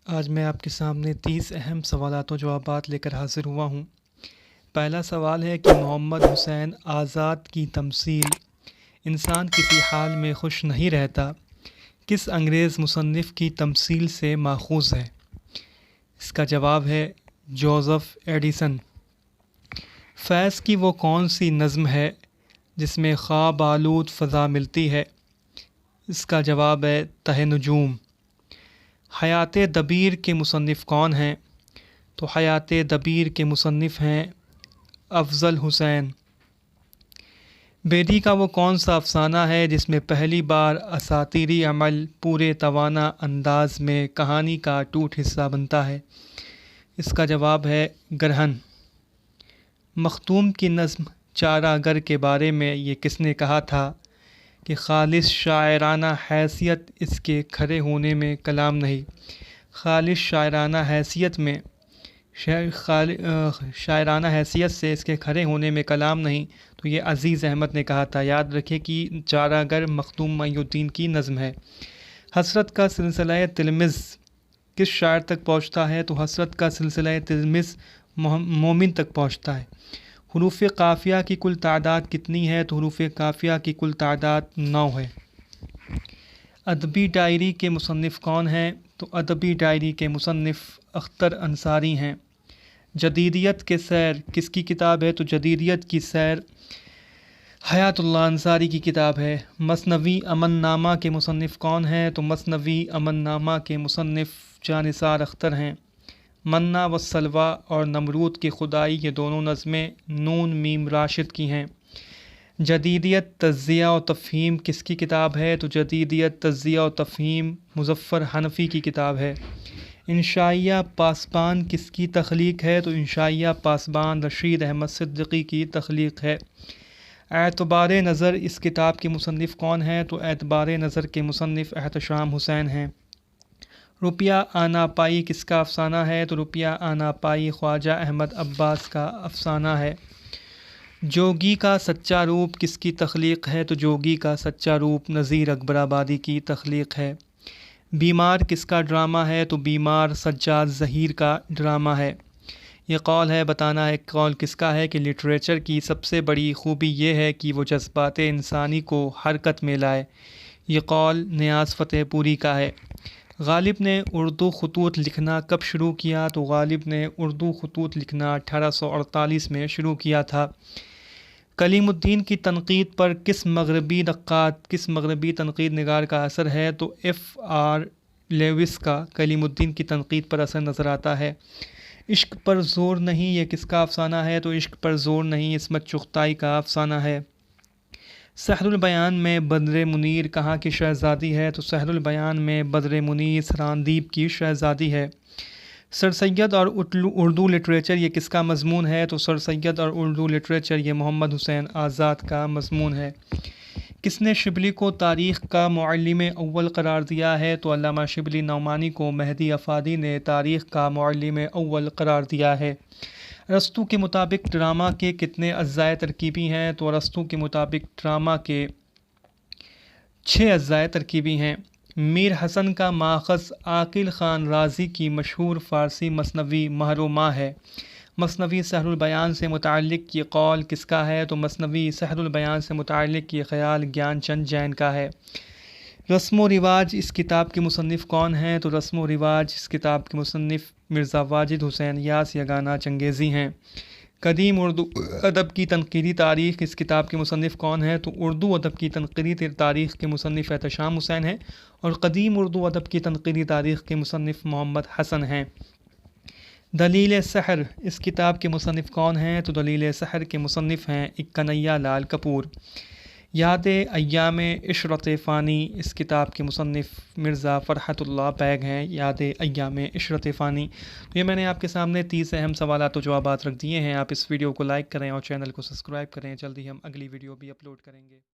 آج میں آپ کے سامنے 30 اہم سوالات و جوابات لے کر حاضر ہوا ہوں۔ پہلا سوال ہے کہ محمد حسین آزاد کی تمثیل انسان کسی حال میں خوش نہیں رہتا کس انگریز مصنف کی تمثیل سے ماخوذ ہے؟ اس کا جواب ہے جوزف ایڈیسن۔ فیض کی وہ کون سی نظم ہے جس میں خواب آلود فضا ملتی ہے؟ اس کا جواب ہے تہ نجوم۔ حیات دبیر کے مصنف کون ہیں؟ تو حیات دبیر کے مصنف ہیں افضل حسین۔ بیدی کا وہ کون سا افسانہ ہے جس میں پہلی بار اساطیری عمل پورے توانا انداز میں کہانی کا ٹوٹ حصہ بنتا ہے؟ اس کا جواب ہے گرہن۔ مختوم کی نظم چارہ گر کے بارے میں یہ کس نے کہا تھا کہ خالص شاعرانہ حیثیت اس کے کھڑے ہونے میں کلام نہیں؟ خالص شاعرانہ حیثیت سے اس کے کھڑے ہونے میں کلام نہیں، تو یہ عزیز احمد نے کہا تھا۔ یاد رکھے کہ چارہ گر مختوم معی الدین کی نظم ہے۔ حسرت کا سلسلہ تلمذ کس شاعر تک پہنچتا ہے؟ تو حسرت کا سلسلہ تلمذ مومن تک پہنچتا ہے۔ حروف قافیہ کی کل تعداد کتنی ہے؟ تو حروف قافیہ کی کل تعداد 9 ہے۔ ادبی ڈائری کے مصنف کون ہیں؟ تو ادبی ڈائری کے مصنف اختر انصاری ہیں۔ جدیدیت کے سیر کس کی کتاب ہے؟ تو جدیدیت کی سیر حیات اللہ انصاری کی کتاب ہے۔ مثنوی امن نامہ کے مصنف کون ہیں؟ تو مثنوی امن نامہ کے مصنف جانثار اختر ہیں۔ منا و سلویٰ اور نمرود کی خدائی یہ دونوں نظمیں نون میم راشد کی ہیں۔ جدیدیت تجزیہ و تفہیم کس کی کتاب ہے؟ تو جدیدیت تجزیہ و تفہیم مظفر حنفی کی کتاب ہے۔ انشائیہ پاسبان کس کی تخلیق ہے؟ تو انشائیہ پاسبان رشید احمد صدیقی کی تخلیق ہے۔ اعتبار نظر اس کتاب کے مصنف کون ہیں؟ تو اعتبار نظر کے مصنف احتشام حسین ہیں۔ روپیہ آنا پائی کس کا افسانہ ہے؟ تو روپیہ آنا پائی خواجہ احمد عباس کا افسانہ ہے۔ جوگی کا سچا روپ کس کی تخلیق ہے؟ تو جوگی کا سچا روپ نذیر اکبر آبادی کی تخلیق ہے۔ بیمار کس کا ڈرامہ ہے؟ تو بیمار سجاد ظہیر کا ڈرامہ ہے۔ یہ قول ہے بتانا ہے قول کس کا ہے کہ لٹریچر کی سب سے بڑی خوبی یہ ہے کہ وہ جذبات انسانی کو حرکت میں لائے۔ یہ قول نیاز فتح پوری کا ہے۔ غالب نے اردو خطوط لکھنا کب شروع کیا؟ تو غالب نے اردو خطوط لکھنا 1848 میں شروع کیا تھا۔ کلیم الدین کی تنقید پر کس مغربی تنقید نگار کا اثر ہے؟ تو ایف آر لیوس کا کلیم الدین کی تنقید پر اثر نظر آتا ہے۔ عشق پر زور نہیں یہ کس کا افسانہ ہے؟ تو عشق پر زور نہیں عصمت چغتائی کا افسانہ ہے۔ سحر البیان میں بدر منیر کہاں کی شہزادی ہے؟ تو سحر البیان میں بدر منیر سراندیب کی شہزادی ہے۔ سر سید اور اردو لٹریچر یہ کس کا مضمون ہے؟ تو سر سید اور اردو لٹریچر یہ محمد حسین آزاد کا مضمون ہے۔ کس نے شبلی کو تاریخ کا معلم اول قرار دیا ہے؟ تو علامہ شبلی نعمانی کو مہدی افادی نے تاریخ کا معلم اول قرار دیا ہے۔ ارسطو کے مطابق ڈرامہ کے کتنے اجزائے ترکیبی ہیں؟ تو ارسطو کے مطابق ڈرامہ کے 6 اجزائے ترکیبی ہیں۔ میر حسن کا ماخذ عاقل خان رازی کی مشہور فارسی مثنوی مہر و ماہ ہے۔ مثنوی سحر البیان سے متعلق یہ قول کس کا ہے؟ تو مثنوی سحر البیان سے متعلق یہ خیال گیان چند جین کا ہے۔ رسم و رواج اس کتاب کے مصنف کون ہیں؟ تو رسم و رواج اس کتاب کے مصنف مرزا واجد حسین یاس یگانہ چنگیزی ہیں۔ قدیم اردو ادب کی تنقیدی تاریخ اس کتاب کے مصنف کون ہیں؟ تو اردو ادب کی تنقیدی تاریخ کے مصنف احتشام حسین ہیں اور قدیم اردو ادب کی تنقیدی تاریخ کے مصنف محمد حسن ہیں۔ دلیل سحر اس کتاب کے مصنف کون ہیں؟ تو دلیل سحر کے مصنف ہیں کنہیا لال کپور۔ یاد ایام عشرت فانی اس کتاب کے مصنف مرزا فرحت اللہ بیگ ہیں۔ یاد ایام عشرت فانی۔ تو یہ میں نے آپ کے سامنے 30 اہم سوالات و جوابات رکھ دیے ہیں۔ آپ اس ویڈیو کو لائک کریں اور چینل کو سبسکرائب کریں۔ جلدی ہم اگلی ویڈیو بھی اپلوڈ کریں گے۔